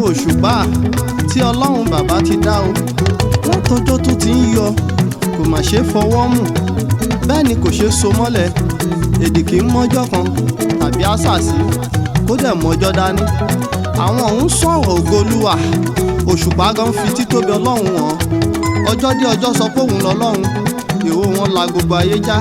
òṣùpá tí ọlọ́run bàbá ti dá o wọ́n tọjọ́ tó ti ń yọ kò mà ṣe fọwọ́ mú bẹ́ẹ̀ ni kò ṣe so mọ́lẹ̀ èdè kì í mọ́jọ́ kan tàbí àṣàsí kó dẹ̀ mọ́jọ́ dání àwọn ọ̀hún sọ̀rọ̀ ògo Olúwa òṣùpá gan fi títóbi ọlọ́run wọn ọjọ́ dé ọjọ́ sọ pé òun lọ́lọ́run ìró wọn la gbogbo ayé já